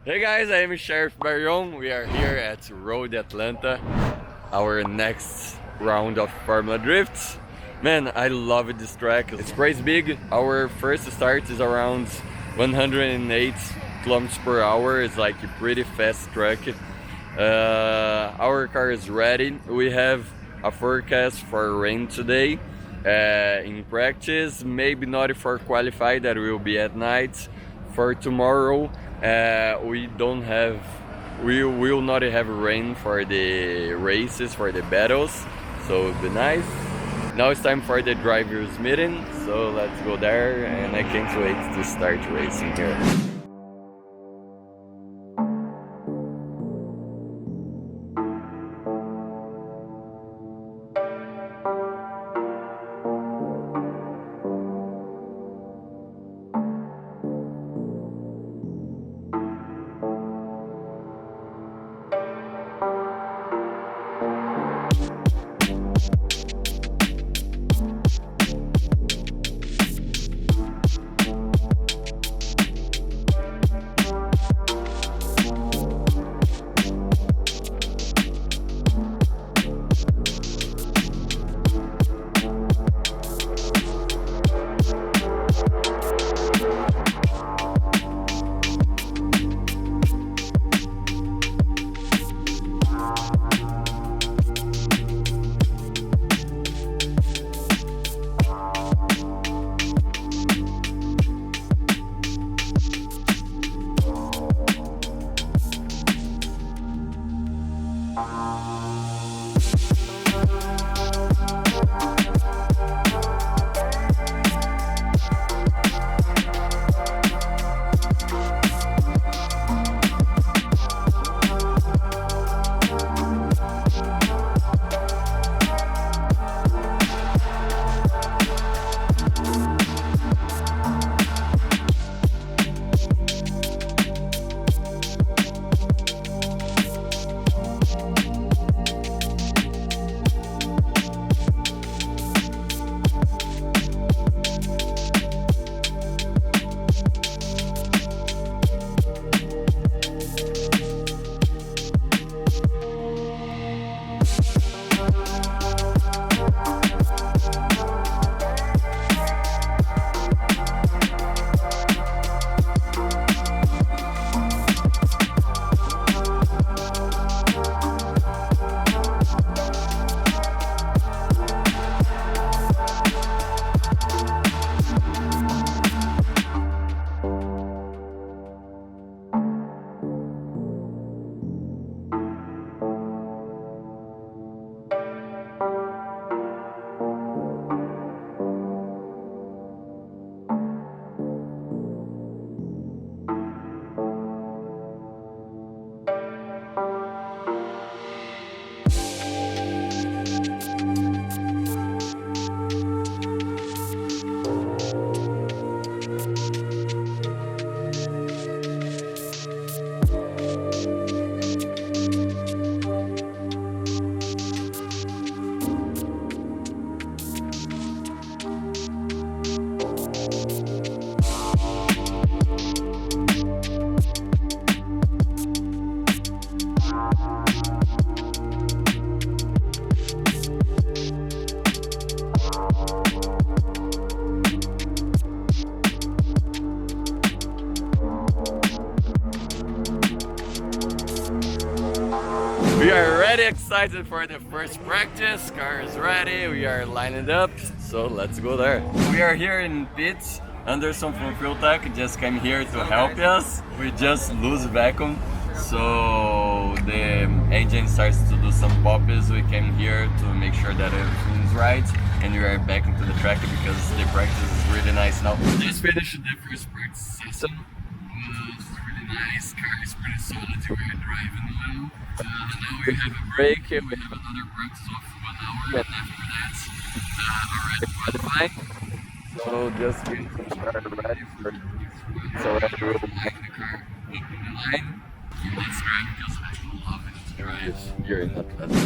Hey guys, I am Sheriff Barion. We are here at Road Atlanta, our next round of Formula Drifts. Man, I love this track. It's pretty big. Our first start is around 108 kilometers per hour. It's like a pretty fast track. Our car is ready. We have a forecast for rain today. In practice, maybe not for qualify, that will be at night. For tomorrow, we don't have, we will not have rain for the races, for the battles, so it'll be nice. Now it's time for the drivers meeting, so let's go there, and I can't wait to start racing here. We are ready, excited for the first practice. Car is ready, we are lining up, so let's go there. We are here in pits. Anderson from Fuel Tech just came here to help us. We just lose vacuum, so the engine starts to do some pops. We came here to make sure that everything is right, and we are back into the track because the practice is really nice now. We just finished the first practice session. It's really nice, car is pretty solid, we are driving well. Now we have a break, we have another practice of 1 hour, and after that, already qualifying. So just getting the car ready for this, so that we will line the car up in the line. Let's drive because I love it to drive here in Atlanta.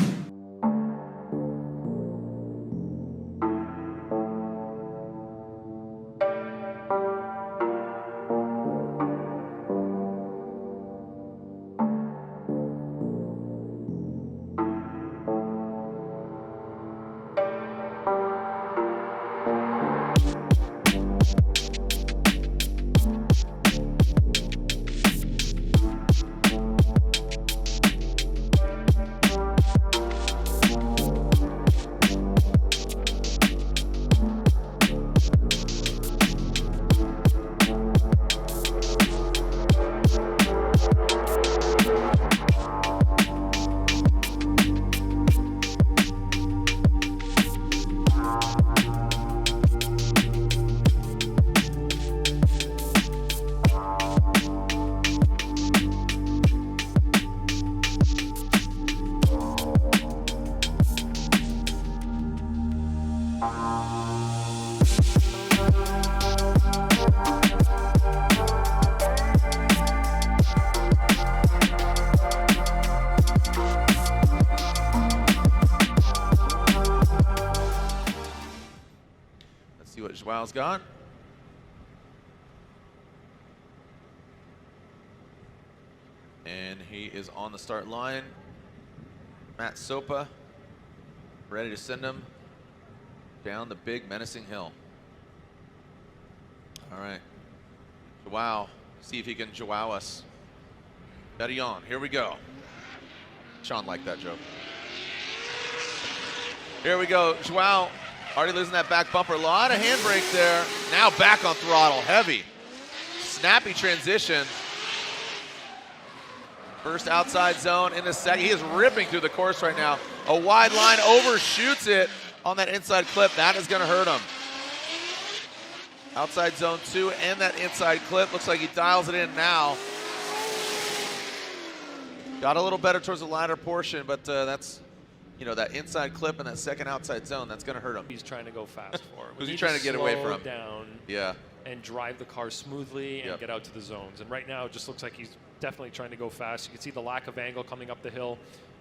Joao's got. And he is on the start line. Matt Sopa ready to send him down the big menacing hill. All right, Joao, see if he can Joao us. Barion, here we go. Sean liked that joke. Here we go, Joao already losing that back bumper. A lot of handbrake there. Now back on throttle, heavy. Snappy transition. First outside zone in the second. He is ripping through the course right now. A wide line, overshoots it on that inside clip. That is gonna hurt him. Outside zone 2 and that inside clip. Looks like he dials it in now. Got a little better towards the latter portion, but that's, you know, that inside clip and that second outside zone, that's gonna hurt him. He's trying to go fast for him. Who's he trying to get away from? Down. Yeah. And drive the car smoothly and get out to the zones. And right now it just looks like he's definitely trying to go fast. You can see the lack of angle coming up the hill.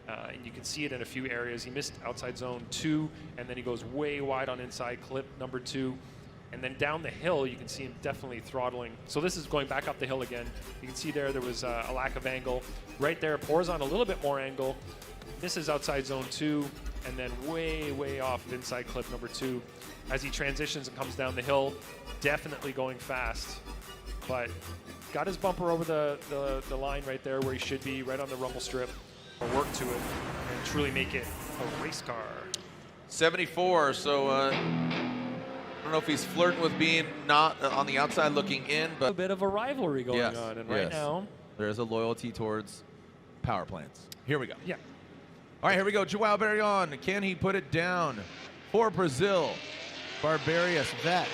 And you can see it in a few areas. He missed outside zone 2, and then he goes way wide on inside clip number 2. And then down the hill, you can see him definitely throttling. So this is going back up the hill again. You can see there was a lack of angle. Right there, pours on a little bit more angle. Misses outside zone 2, and then way, way off of inside clip number 2. As he transitions and comes down the hill, definitely going fast. But got his bumper over the line right there where he should be, right on the rumble strip. Work to it and truly make it a race car. 74, so I don't know if he's flirting with being not on the outside looking in, but a bit of a rivalry going on, and right now there's a loyalty towards power plants. Here we go. Yeah. All right, here we go. Joao Barion, can he put it down for Brazil? Barbarious vet,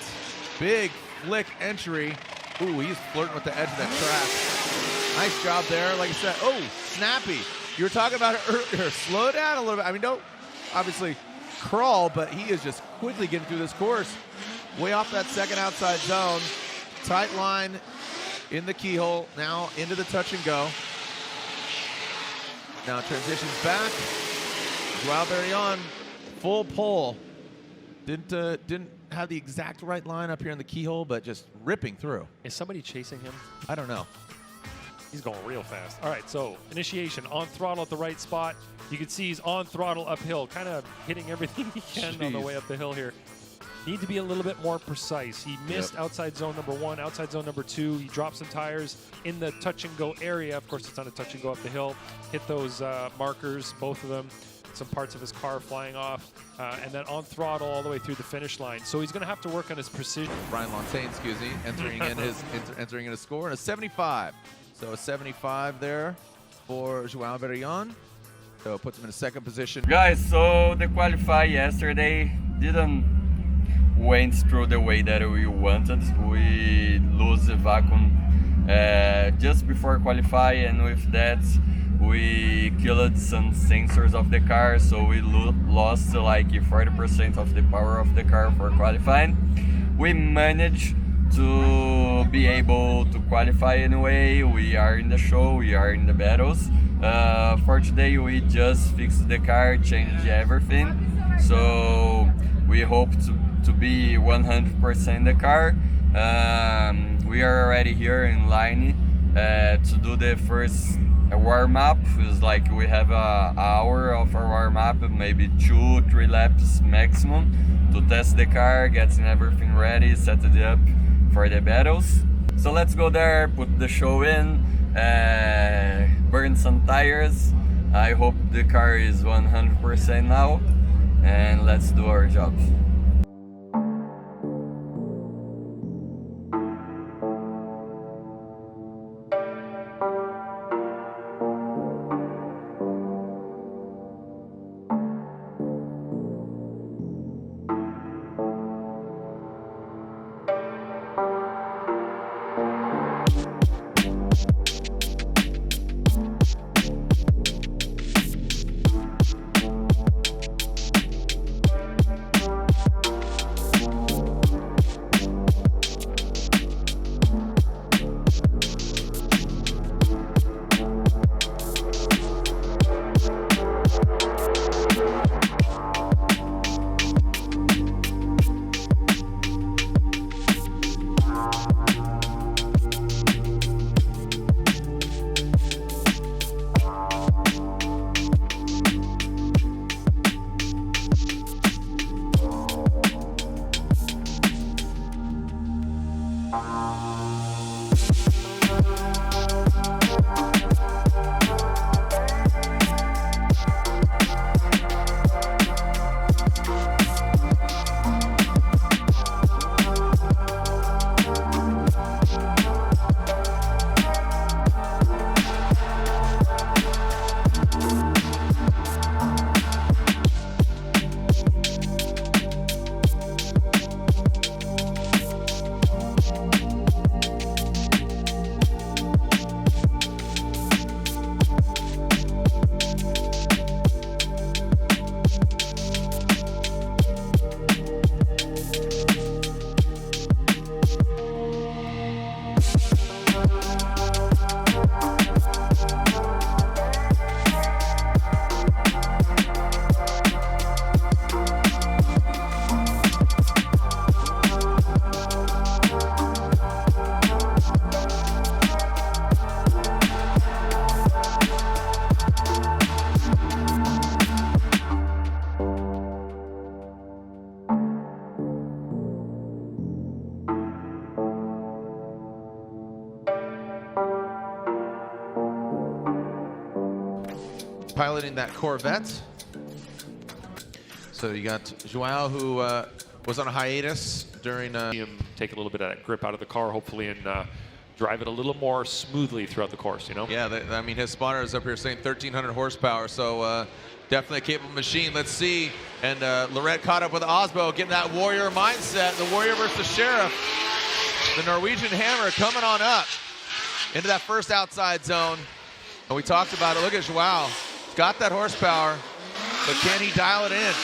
big flick entry. Ooh, he's flirting with the edge of that track. Nice job there. Like I said, oh, snappy. You were talking about it earlier. Slow down a little bit. I mean, don't obviously crawl, but he is just quickly getting through this course. Way off that second outside zone. Tight line in the keyhole. Now into the touch and go. Now transitions back. Joao Barion, full pull. Didn't have the exact right line up here in the keyhole, but just ripping through. Is somebody chasing him? I don't know. He's going real fast. All right, so initiation on throttle at the right spot. You can see he's on throttle uphill, kind of hitting everything he can on the way up the hill here. Need to be a little bit more precise. He missed outside zone number 1, outside zone number 2. He dropped some tires in the touch and go area. Of course, it's on a touch and go up the hill. Hit those markers, both of them. Some parts of his car flying off, and then on throttle all the way through the finish line. So he's going to have to work on his precision. Brian Lontaine, excuse me, entering in his score and a 75. So a 75 there for Joao Barion. So it puts him in a second position. Guys, so the qualify yesterday didn't went through the way that we wanted. We lose the vacuum just before qualify, and with that we killed some sensors of the car, so we lost like 40% of the power of the car for qualifying. We managed to be able to qualify anyway. We are in the show, we are in the battles. For today we just fixed the car, changed everything, so we hope to be 100% in the car. We are already here in line to do the first warm-up. Is like we have an hour of our warm-up, maybe 2-3 laps maximum to test the car, getting everything ready, set it up for the battles. So let's go there, put the show in, burn some tires. I hope the car is 100% now, and let's do our job. piloting that Corvette. So you got Joao, who was on a hiatus during. See him take a little bit of that grip out of the car, hopefully, and drive it a little more smoothly throughout the course. You know. Yeah, I mean, his spotter is up here saying 1,300 horsepower, so definitely a capable machine. Let's see. And Lorette caught up with Osbo, getting that warrior mindset. The warrior versus the sheriff. The Norwegian hammer coming on up into that first outside zone. And we talked about it. Look at Joao. Got that horsepower, but can he dial it in?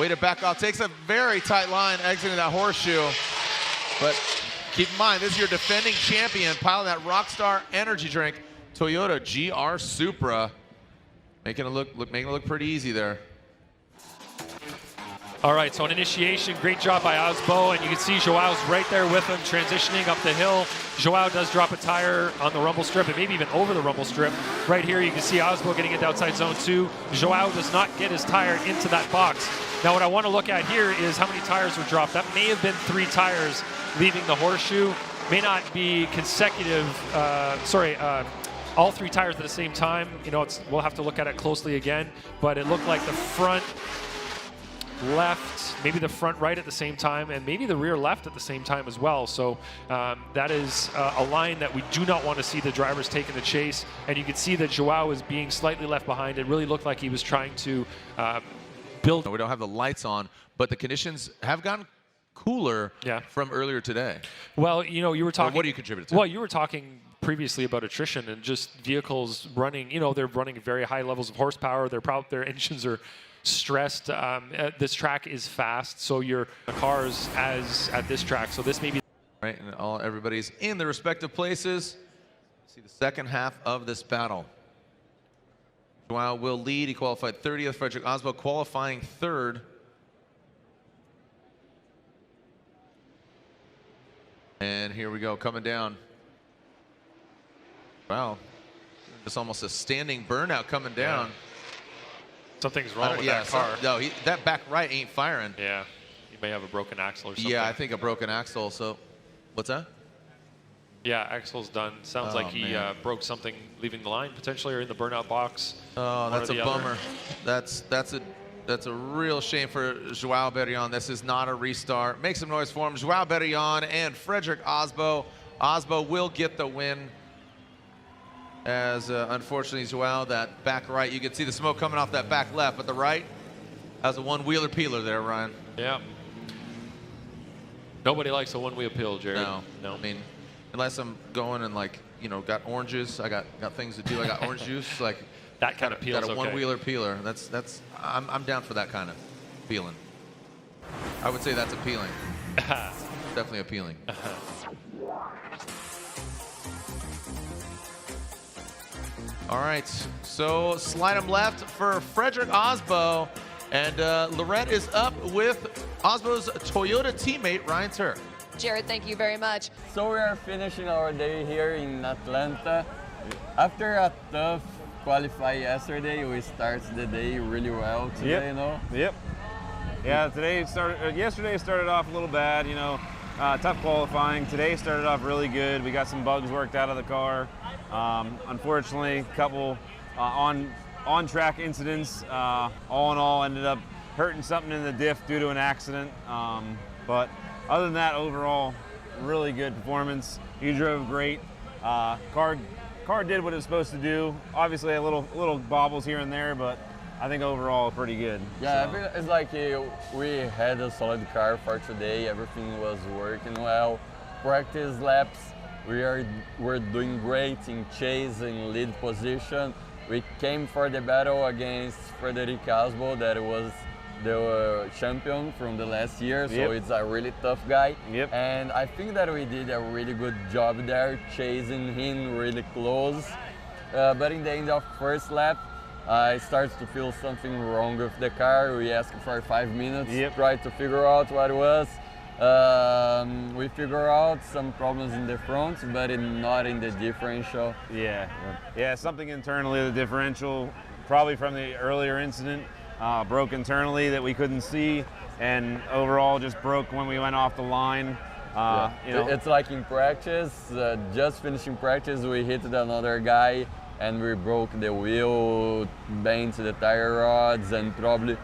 Way to back off. Takes a very tight line exiting that horseshoe. But keep in mind, this is your defending champion, piloting that Rockstar energy drink, Toyota GR Supra. Making it look pretty easy there. All right, so an initiation, great job by Osbo, and you can see Joao's right there with him, transitioning up the hill. Joao does drop a tire on the rumble strip, and maybe even over the rumble strip. Right here, you can see Osbo getting into outside zone 2. Joao does not get his tire into that box. Now, what I want to look at here is how many tires were dropped. That may have been 3 tires leaving the horseshoe. May not be consecutive, all 3 tires at the same time. You know, we'll have to look at it closely again, but it looked like the front left, maybe the front right at the same time, and maybe the rear left at the same time as well. So that is a line that we do not want to see the drivers taking the chase. And you can see that Joao is being slightly left behind. It really looked like he was trying to build. We don't have the lights on, but the conditions have gotten cooler from earlier today. Well, you know, you were talking. What do you contribute to? Well, you were talking previously about attrition and just vehicles running. You know, they're running very high levels of horsepower. Their engines are stressed. This track is fast, so the cars as at this track. So this may be right, and everybody's in their respective places. See the second half of this battle. Joao will lead. He qualified 30th. Frederick Osbo qualifying 3rd. And here we go, coming down. Wow, just almost a standing burnout coming down. Yeah. Something's wrong with that car. No, that back right ain't firing. Yeah, he may have a broken axle or something. Yeah, I think a broken axle. So, what's that? Yeah, axle's done. Sounds like he broke something leaving the line potentially, or in the burnout box. Oh, that's a bummer. That's a real shame for Joao Barion. This is not a restart. Make some noise for him. Joao Barion and Frederick Osbo. Osbo will get the win. As unfortunately, Joao, that back right, you can see the smoke coming off that back left, but the right has a one-wheeler peeler there, Ryan. Yeah. Nobody likes a one-wheel peel, Jared. No. I mean, unless I'm going and, like, you know, got oranges, I got things to do. I got orange juice, like that kind of peels. Got a one-wheeler peeler. I'm down for that kind of peeling. I would say that's appealing. Definitely appealing. All right, so slide him left for Frederick Osbo, and Lorette is up with Osbo's Toyota teammate, Ryan Turk. Jared, thank you very much. So we are finishing our day here in Atlanta. After a tough qualify yesterday, we start the day really well today, you know? Yep. Yeah, yesterday started off a little bad, you know, tough qualifying. Today started off really good. We got some bugs worked out of the car. Unfortunately, a couple on-track incidents. All in all, ended up hurting something in the diff due to an accident. But other than that, overall, really good performance. You drove great. Car did what it was supposed to do. Obviously, a little bobbles here and there, but I think overall pretty good. Yeah, so. It's like we had a solid car for today. Everything was working well. Practice laps. We're doing great in chase and lead position. We came for the battle against Frederick Osbo, that was the champion from the last year, so it's a really tough guy. And I think that we did a really good job there, chasing him really close. But in the end of first lap, I started to feel something wrong with the car. We asked for 5 minutes, tried to figure out what it was. We figure out some problems in the front, but not in the differential. Yeah, something internally, the differential, probably from the earlier incident, broke internally that we couldn't see, and overall just broke when we went off the line. You know, it's like in practice, just finishing practice, we hit another guy and we broke the wheel, bent the tire rods, and probably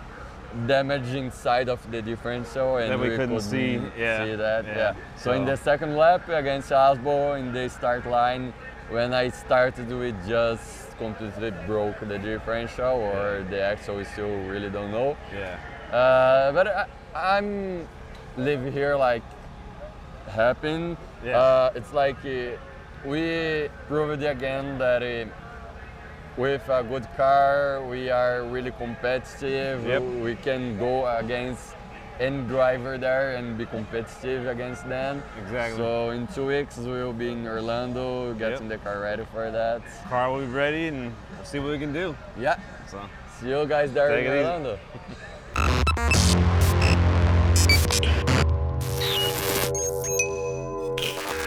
damaging side of the differential, and That we couldn't see. that. Yeah. So in the second lap against Asbo in the start line, when I started, we just completely broke the differential, or the axle. We still really don't know. Yeah. But I'm live here like happen. Yeah. It's like we proved again that with a good car, we are really competitive. Yep. We can go against any driver there and be competitive against them. Exactly. So in 2 weeks, we'll be in Orlando, getting the car ready for that. Car will be ready, and we'll see what we can do. Yeah. So. See you guys there Take in it easy. Orlando.